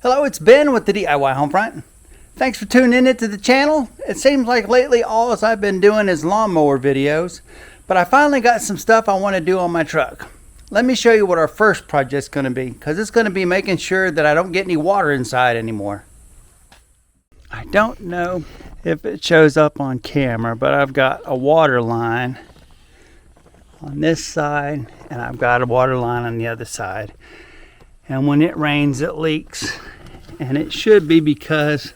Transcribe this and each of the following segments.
Hello, it's Ben with the DIY Homefront. Thanks for tuning into the channel. It seems like lately all I've been doing is lawnmower videos, but I finally got some stuff I want to do on my truck. Let me show you what our first project's going to be, because it's going to be making sure that I don't get any water inside anymore. I don't know if it shows up on camera, but I've got a water line on this side and I've got a water line on the other side. And when it rains, it leaks. And it should be because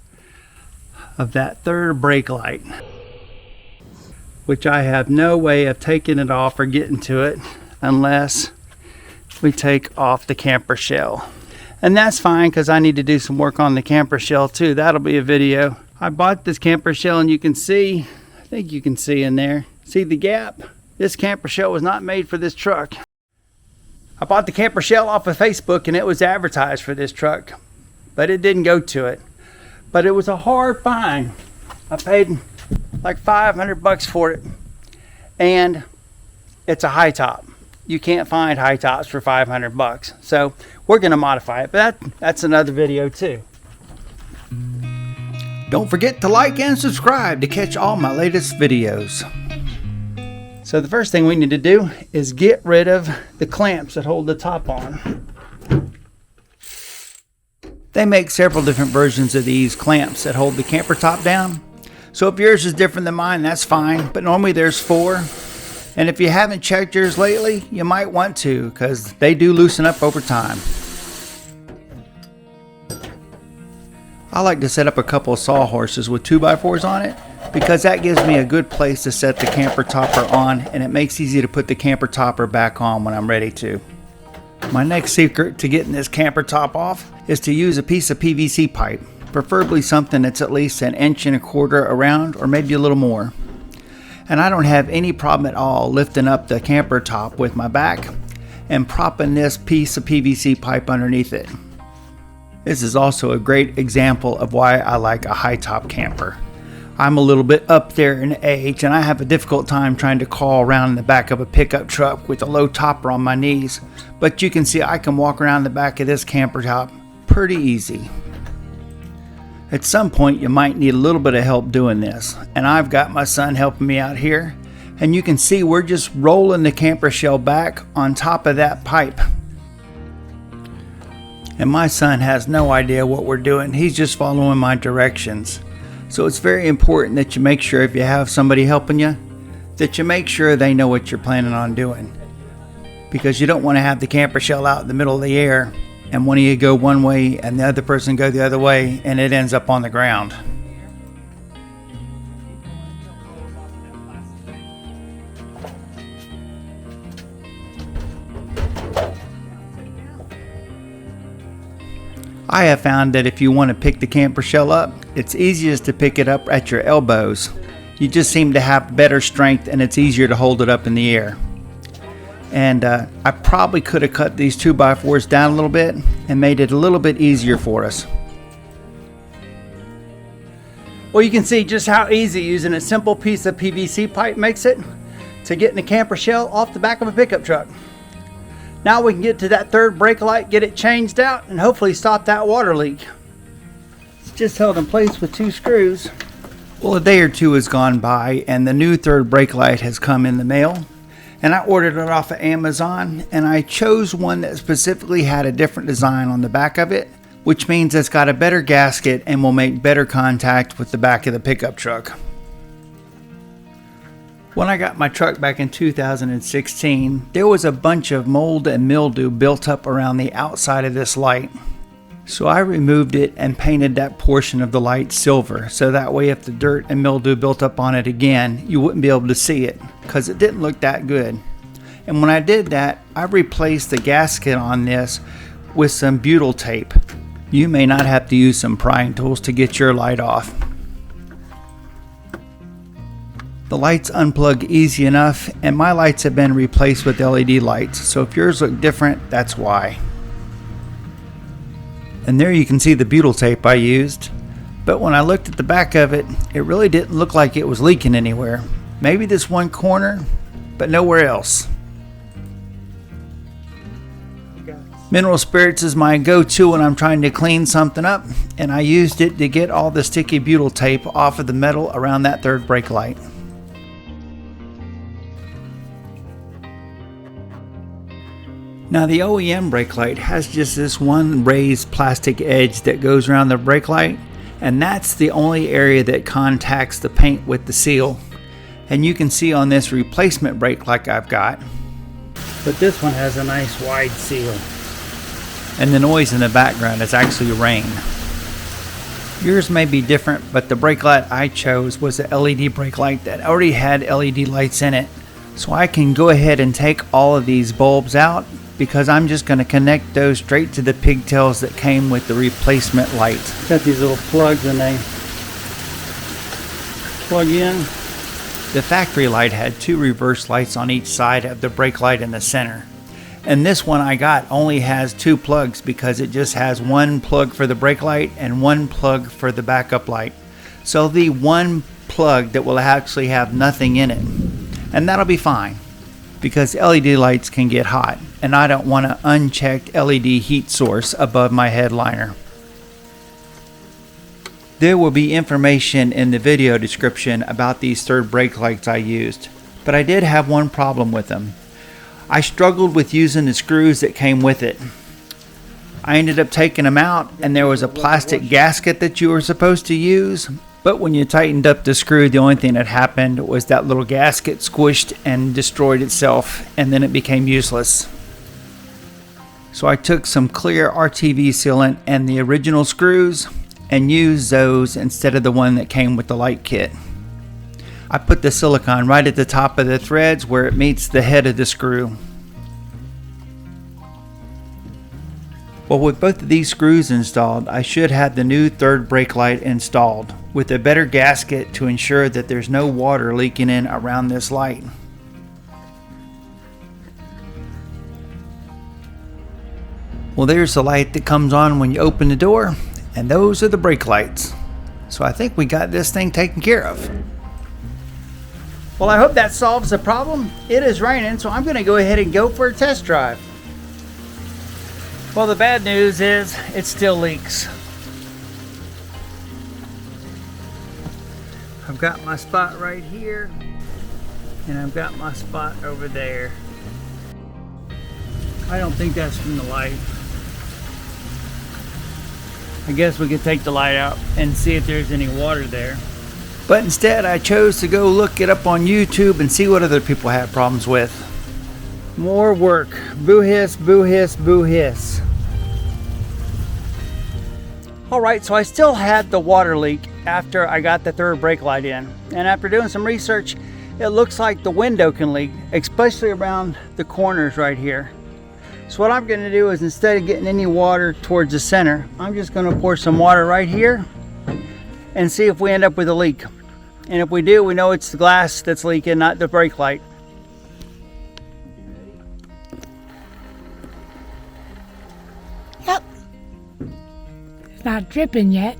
of that third brake light, which I have no way of taking it off or getting to it unless we take off the camper shell. And that's fine, because I need to do some work on the camper shell too. That'll be a video. I bought this camper shell, and you can see, I think you can see in there, see the gap? This camper shell was not made for this truck. I bought the camper shell off of Facebook, and it was advertised for this truck, but it didn't go to it. But it was a hard find. I paid like 500 bucks for it, and it's a high top. You can't find high tops for 500 bucks. So we're going to modify it, but that's another video too. Don't forget to like and subscribe to catch all my latest videos. So the first thing we need to do is get rid of the clamps that hold the top on. They make several different versions of these clamps that hold the camper top down. So if yours is different than mine, that's fine, but normally there's 4. And if you haven't checked yours lately, you might want to, because they do loosen up over time. I like to set up a couple of sawhorses with 2x4s on it, because that gives me a good place to set the camper topper on, and it makes it easy to put the camper topper back on when I'm ready to. My next secret to getting this camper top off is to use a piece of PVC pipe, preferably something that's at least 1.25 inches around, or maybe a little more. And I don't have any problem at all lifting up the camper top with my back and propping this piece of PVC pipe underneath it. This is also a great example of why I like a high top camper. I'm a little bit up there in age, and I have a difficult time trying to crawl around in the back of a pickup truck with a low topper on my knees. But you can see I can walk around the back of this camper top pretty easy. At some point you might need a little bit of help doing this, and I've got my son helping me out here, and you can see we're just rolling the camper shell back on top of that pipe. And my son has no idea what we're doing. He's just following my directions. So it's very important that you make sure, if you have somebody helping you, that you make sure they know what you're planning on doing. Because you don't want to have the camper shell out in the middle of the air and one of you go one way and the other person go the other way, and it ends up on the ground. I have found that if you want to pick the camper shell up, it's easiest to pick it up at your elbows. You just seem to have better strength, and it's easier to hold it up in the air. And I probably could have cut these 2x4s down a little bit and made it a little bit easier for us. Well, you can see just how easy using a simple piece of PVC pipe makes it to getting the camper shell off the back of a pickup truck. Now we can get to that third brake light, get it changed out, and hopefully stop that water leak. It's just held in place with 2 screws. Well, a day or two has gone by, and the new third brake light has come in the mail. And I ordered it off of Amazon, and I chose one that specifically had a different design on the back of it, which means it's got a better gasket and will make better contact with the back of the pickup truck. When I got my truck back in 2016, there was a bunch of mold and mildew built up around the outside of this light. So I removed it and painted that portion of the light silver, so that way if the dirt and mildew built up on it again, you wouldn't be able to see it, because it didn't look that good. And when I did that, I replaced the gasket on this with some butyl tape. You may not have to use some prying tools to get your light off. The lights unplug easy enough, and my lights have been replaced with LED lights, so if yours look different, that's why. And there you can see the butyl tape I used, but when I looked at the back of it, it really didn't look like it was leaking anywhere. Maybe this one corner, but nowhere else. Mineral spirits is my go-to when I'm trying to clean something up, and I used it to get all the sticky butyl tape off of the metal around that third brake light. Now the OEM brake light has just this one raised plastic edge that goes around the brake light, and that's the only area that contacts the paint with the seal. And you can see on this replacement brake light I've got, but this one has a nice wide seal. And the noise in the background is actually rain. Yours may be different, but the brake light I chose was a LED brake light that already had LED lights in it. So I can go ahead and take all of these bulbs out, because I'm just going to connect those straight to the pigtails that came with the replacement light. Got these little plugs and they plug in. The factory light had two reverse lights on each side of the brake light in the center. And this one I got only has two plugs because it just has one plug for the brake light and one plug for the backup light. So the one plug that will actually have nothing in it. And that'll be fine, because LED lights can get hot, and I don't want an unchecked LED heat source above my headliner. There will be information in the video description about these third brake lights I used, but I did have one problem with them. I struggled with using the screws that came with it. I ended up taking them out, and there was a plastic gasket that you were supposed to use, but when you tightened up the screw, the only thing that happened was that little gasket squished and destroyed itself, and then it became useless. So I took some clear RTV sealant and the original screws and used those instead of the one that came with the light kit. I put the silicone right at the top of the threads where it meets the head of the screw. Well, with both of these screws installed, I should have the new third brake light installed with a better gasket to ensure that there's no water leaking in around this light. Well, there's the light that comes on when you open the door, and those are the brake lights. So I think we got this thing taken care of. Well, I hope that solves the problem. It is raining, so I'm going to go ahead and go for a test drive. Well, the bad news is it still leaks. I've got my spot right here, and I've got my spot over there. I don't think that's from the light. I guess we could take the light out and see if there's any water there. But instead I chose to go look it up on YouTube and see what other people have problems with. More work. Boo hiss, boo hiss, boo hiss. Alright, so I still had the water leak after I got the third brake light in. And after doing some research, it looks like the window can leak, especially around the corners right here. So what I'm going to do is, instead of getting any water towards the center, I'm just going to pour some water right here and see if we end up with a leak. And if we do, we know it's the glass that's leaking, not the brake light. Yep. It's not dripping yet.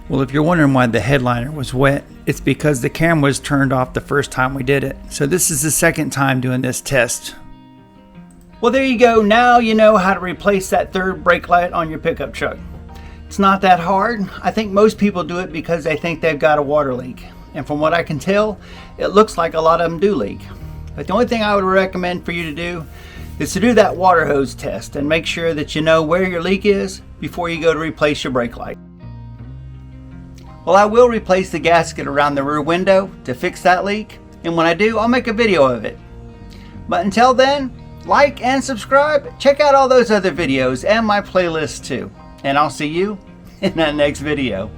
Well, if you're wondering why the headliner was wet, it's because the camera was turned off the first time we did it. So this is the second time doing this test. Well, there you go. Now you know how to replace that third brake light on your pickup truck. It's not that hard. I think most people do it because they think they've got a water leak. And from what I can tell, it looks like a lot of them do leak. But the only thing I would recommend for you to do is to do that water hose test and make sure that you know where your leak is before you go to replace your brake light. Well, I will replace the gasket around the rear window to fix that leak. And when I do, I'll make a video of it. But until then, like and subscribe. Check out all those other videos and my playlist too. And I'll see you in that next video.